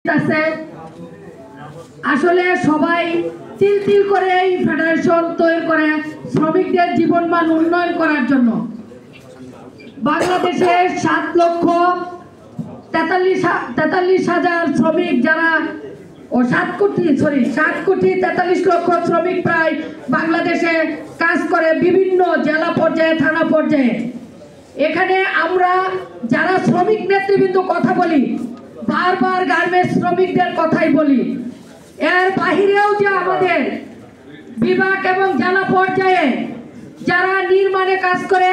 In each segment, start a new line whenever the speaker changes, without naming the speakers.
আছে আসলে সবাই তিল করে এই ফেডারেশন তৈরি করে শ্রমিকদের জীবনমান উন্নয়ন করার জন্য। বাংলাদেশে 7,43,000 শ্রমিক যারা 7,43,00,000 শ্রমিক প্রায় বাংলাদেশে কাজ করে বিভিন্ন জেলা পর্যায়ে থানা পর্যায়ে। এখানে আমরা যারা শ্রমিক নেতৃবৃন্দ কথা বলি, বারবার গার্মেন্টস শ্রমিকদের কথাই বলি। এর বাহিরেও যে আমাদের বিভাগ এবং জেলা পর্যায়ে যারা নির্মাণে কাজ করে,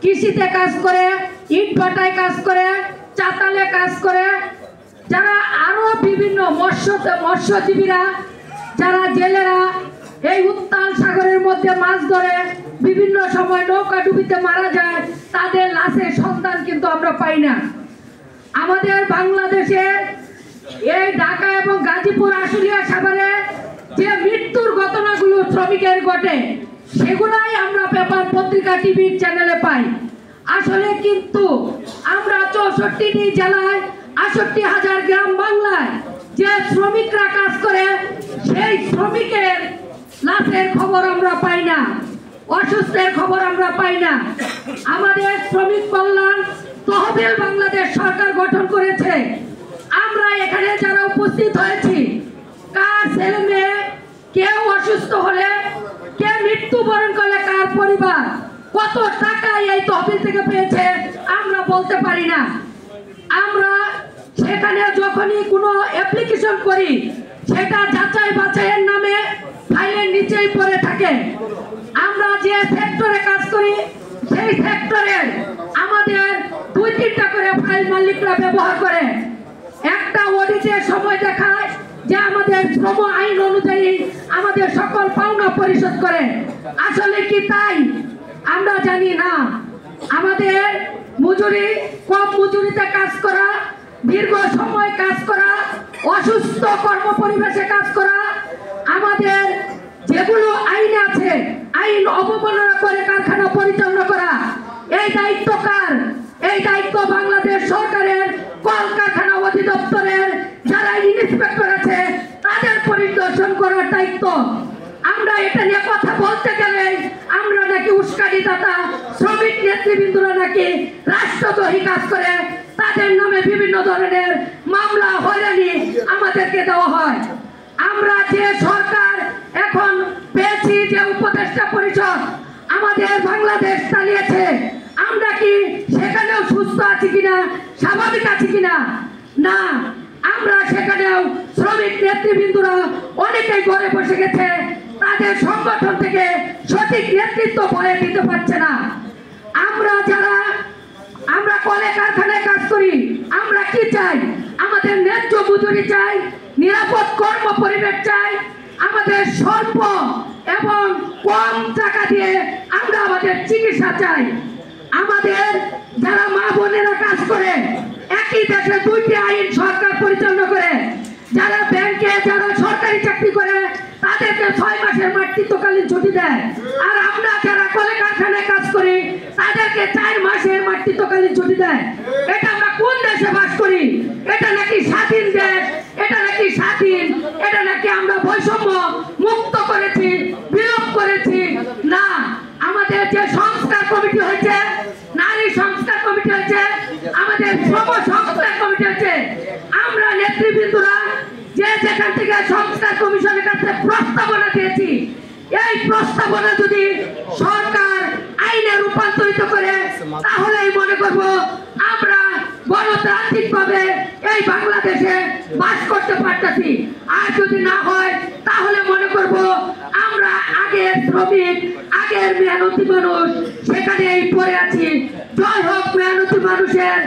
কৃষিতে কাজ করে, ইট ভাটায় কাজ করে, চাতালে কাজ করে, যারা আরো বিভিন্ন মৎস্যজীবীরা, যারা জেলেরা এই উত্তাল সাগরের মধ্যে মাছ ধরে বিভিন্ন সময় নৌকা ডুবিতে মারা যায়, তাদের লাশের সন্ধান কিন্তু আমরা পাই না। আমাদের বাংলাদেশের এই ঢাকা এবং গাজীপুর, আশুলিয়া, সাভারে যে মৃত্যুর ঘটনাগুলো শ্রমিকের ঘটে, সেগুলাই আমরা পেপার, পত্রিকা, টিভির চ্যানেলে পাই। আসলে কিন্তু আমরা 64টি জেলায় 68,000 গ্রাম বাংলায় যে শ্রমিকরা কাজ করে, সেই শ্রমিকের লাশের খবর আমরা পাই না, অসুস্থের খবর আমরা পাই না। আমাদের শ্রমিক কল্যাণ তহবিল বাংলাদেশ সরকার গঠন করেছে। আমরা এখানে যারা উপস্থিত হয়েছি, কার ছেলে মেয়ে কেউ অসুস্থ হলে, কে মৃত্যুবরণ করলে, কার পরিবার কত টাকা এই তহবিল থেকে পেয়েছে আমরা বলতে পারি না। আমরা সেখানে যখনই কোনো অ্যাপ্লিকেশন করি, সেটা যাচাই বাছাইয়ের নামে ফাইলের নিচেই পড়ে থাকে। আমরা যে সেক্টরে কাজ করি, সেই সেক্টরে আমাদের 2-3টা করে ফাইল মালিকরা ব্যবহার করে। একটা অডিটের সময় দেখায় যে আমাদের শ্রম আইন অনুযায়ী আমাদের সকল পাওনা পরিশোধ করে। আসলে কি তাই? আমরা জানি না। আমাদের মজুরি, কম মজুরিতে কাজ করা, দীর্ঘ সময় কাজ করা, অসুস্থ কর্মপরিবেশে কাজ করা, আমাদের যেগুলো আইন আছে, আইন অবমাননা করে কারখানা পরিচালনা করা, এই দায়িত্ব কার? এই দায়িত্ব বাংলাদেশ সরকারের কলকারখানা অধিদপ্তরের যারা ইন্সপেক্টর আছে, তাদের পরিদর্শন করার দায়িত্ব। আমরা এটা নিয়ে কথা বলতে গেলে আমরা নাকি উস্কানিদাতা, শ্রমিক নেতৃবৃন্দরা নাকি রাষ্ট্রদ্রোহী কাজ করে, তাদের নামে বিভিন্ন ধরনের মামলা, হয়রানি আমাদেরকে দেওয়া হয়। আমরা যে সরকার এখন পেয়েছি, যে উপদেষ্টা পরিষদ আমাদের বাংলাদেশ চালিয়েছে, আমরা কি সেখানেও সুস্থ আছি কিনা, স্বাভাবিক আছি কিনা? না, আমরা সেখানেও শ্রমিক নেতৃবৃন্দরা অনেকেই ঘরে বসে গেছে, তাদের সংগঠন থেকে সঠিক নেতৃত্ব বয়ে দিতে পারছে না। আমরা কলে কারখানায় কাজ করি, আমরা কি চাই? আমাদের ন্যায্য মজুরি চাই, নিরাপদ কর্ম পরিবেশ চাই, আমাদের স্বল্প এবং কম টাকা দিয়ে আমরা আমাদের চিকিৎসা চাই। আমাদের যারা মা বোনেরা কাজ করে, একই দেশে 2টি আইন সরকার পরিচালনা করে, যারা ব্যাংকে, যারা সরকারি চাকরি করে, তাদেরকে 6 মাসের মাতৃত্বকালীন ছুটি দেয়। আর আমরা যারা কলে কারখানায় কাজ করি, তাদেরকে 4 মাসের মাতৃত্বকালীন ছুটি দেয়। এটা আমরা কোন দেশে বাস করি? এটা নাকি স্বাধীন দেশ? এটা নাকি স্বাধীন? এটা নাকি আমরা বৈষম্য মুক্ত করেছি, বিলোপ করেছি? না, আমাদের যে সংস্কার কমিটি হয়েছে, নারী সংস্কার কমিটি হয়েছে, আমাদের শ্রম সংস্কার কমিটি হয়েছে, আমরা নেতৃবৃন্দরা যে যেখান থেকে সংস্কার কমিশনের কাছে প্রস্তাবনা দিয়েছি, এই প্রস্তাবনা যদি সরকার আইনে রূপান্তরিত করে, তাহলেই মনে করব আমরা গণতান্ত্রিকভাবে এই বাংলাদেশে বাস করতে পারতেছি। আর যদি না হয়, তাহলে মনে করব আমরা আগের শ্রমিক, আগের মেহনতি মানুষ সেখানেই পড়ে আছি। জয় হোক মেহনতি মানুষের,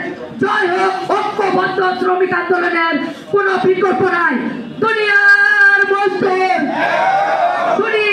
জয় হোক ঐক্যবদ্ধ শ্রমিক আন্দোলনের, কোনো বিকল্প নাই। দুনিয়ার মজদুর, দুনিয়া